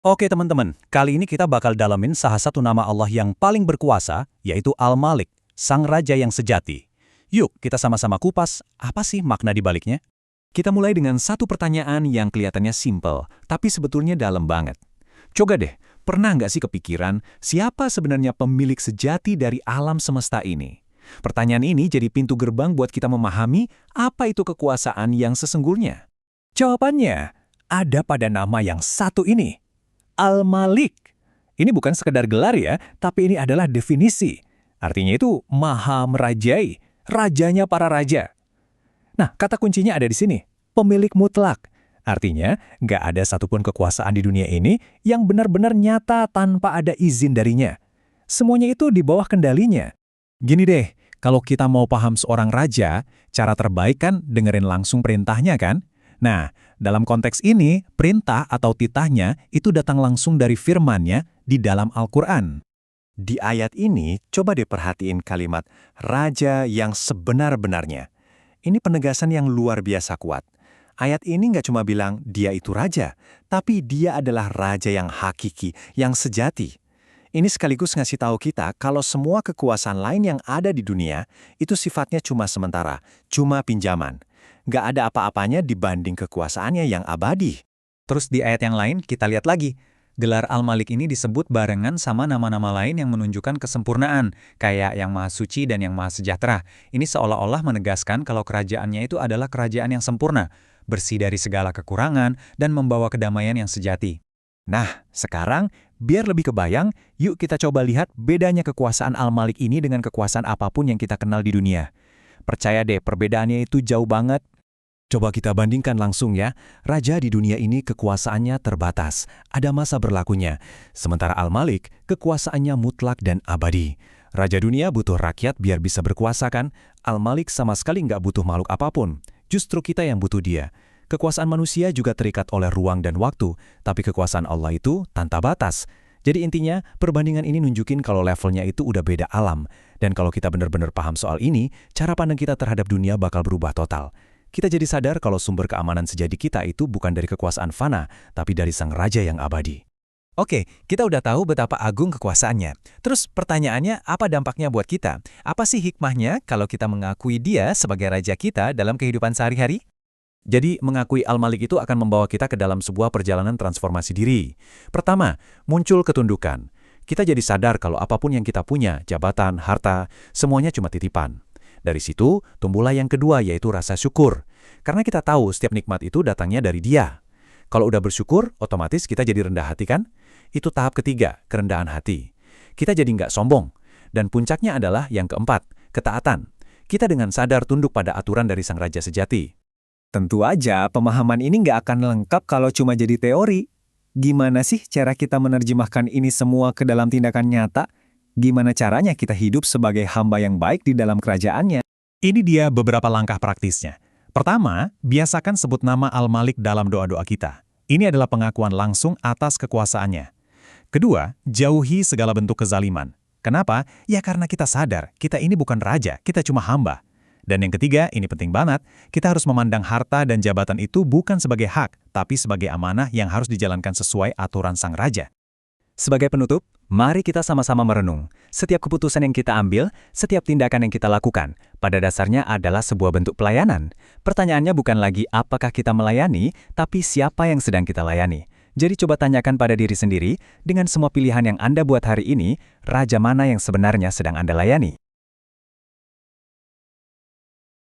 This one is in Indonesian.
Oke teman-teman, kali ini kita bakal dalamin salah satu nama Allah yang paling berkuasa, yaitu Al-Malik, Sang Raja yang sejati. Yuk, kita sama-sama kupas, apa sih makna di baliknya? Kita mulai dengan satu pertanyaan yang kelihatannya simpel, tapi sebetulnya dalam banget. Coba deh, pernah nggak sih kepikiran siapa sebenarnya pemilik sejati dari alam semesta ini? Pertanyaan ini jadi pintu gerbang buat kita memahami apa itu kekuasaan yang sesungguhnya. Jawabannya, ada pada nama yang satu ini, Al-Malik. Ini bukan sekedar gelar ya, tapi ini adalah definisi. Artinya itu maha merajai, rajanya para raja. Nah, kata kuncinya ada di sini, pemilik mutlak. Artinya, nggak ada satupun kekuasaan di dunia ini yang benar-benar nyata tanpa ada izin darinya. Semuanya itu di bawah kendalinya. Gini deh, kalau kita mau paham seorang raja, cara terbaik kan dengerin langsung perintahnya kan? Nah, dalam konteks ini, perintah atau titahnya itu datang langsung dari firman-Nya di dalam Al-Quran. Di ayat ini, coba deh perhatiin kalimat raja yang sebenar-benarnya. Ini penegasan yang luar biasa kuat. Ayat ini nggak cuma bilang dia itu raja, tapi dia adalah raja yang hakiki, yang sejati. Ini sekaligus ngasih tahu kita kalau semua kekuasaan lain yang ada di dunia itu sifatnya cuma sementara, cuma pinjaman. Nggak ada apa-apanya dibanding kekuasaannya yang abadi. Terus di ayat yang lain kita lihat lagi. Gelar Al-Malik ini disebut barengan sama nama-nama lain yang menunjukkan kesempurnaan, kayak yang Maha Suci dan yang Maha Sejahtera. Ini seolah-olah menegaskan kalau kerajaannya itu adalah kerajaan yang sempurna, bersih dari segala kekurangan, dan membawa kedamaian yang sejati. Nah, sekarang, biar lebih kebayang, yuk kita coba lihat bedanya kekuasaan Al-Malik ini dengan kekuasaan apapun yang kita kenal di dunia. Percaya deh, perbedaannya itu jauh banget. Coba kita bandingkan langsung ya. Raja di dunia ini kekuasaannya terbatas, ada masa berlakunya. Sementara Al-Malik, kekuasaannya mutlak dan abadi. Raja dunia butuh rakyat biar bisa berkuasa kan? Al-Malik sama sekali nggak butuh makhluk apapun. Justru kita yang butuh dia. Kekuasaan manusia juga terikat oleh ruang dan waktu, tapi kekuasaan Allah itu tanpa batas. Jadi intinya, perbandingan ini nunjukin kalau levelnya itu udah beda alam. Dan kalau kita benar-benar paham soal ini, cara pandang kita terhadap dunia bakal berubah total. Kita jadi sadar kalau sumber keamanan sejati kita itu bukan dari kekuasaan fana, tapi dari Sang Raja yang abadi. Oke, kita udah tahu betapa agung kekuasaannya. Terus pertanyaannya, apa dampaknya buat kita? Apa sih hikmahnya kalau kita mengakui dia sebagai raja kita dalam kehidupan sehari-hari? Jadi, mengakui Al-Malik itu akan membawa kita ke dalam sebuah perjalanan transformasi diri. Pertama, muncul ketundukan. Kita jadi sadar kalau apapun yang kita punya, jabatan, harta, semuanya cuma titipan. Dari situ, tumbuhlah yang kedua, yaitu rasa syukur. Karena kita tahu setiap nikmat itu datangnya dari Dia. Kalau udah bersyukur, otomatis kita jadi rendah hati kan? Itu tahap ketiga, kerendahan hati. Kita jadi nggak sombong. Dan puncaknya adalah yang keempat, ketaatan. Kita dengan sadar tunduk pada aturan dari Sang Raja sejati. Tentu aja, pemahaman ini nggak akan lengkap kalau cuma jadi teori. Gimana sih cara kita menerjemahkan ini semua ke dalam tindakan nyata? Gimana caranya kita hidup sebagai hamba yang baik di dalam kerajaannya? Ini dia beberapa langkah praktisnya. Pertama, biasakan sebut nama Al-Malik dalam doa-doa kita. Ini adalah pengakuan langsung atas kekuasaannya. Kedua, jauhi segala bentuk kezaliman. Kenapa? Ya karena kita sadar, kita ini bukan raja, kita cuma hamba. Dan yang ketiga, ini penting banget, kita harus memandang harta dan jabatan itu bukan sebagai hak, tapi sebagai amanah yang harus dijalankan sesuai aturan Sang Raja. Sebagai penutup, mari kita sama-sama merenung. Setiap keputusan yang kita ambil, setiap tindakan yang kita lakukan, pada dasarnya adalah sebuah bentuk pelayanan. Pertanyaannya bukan lagi apakah kita melayani, tapi siapa yang sedang kita layani. Jadi coba tanyakan pada diri sendiri, dengan semua pilihan yang Anda buat hari ini, raja mana yang sebenarnya sedang Anda layani?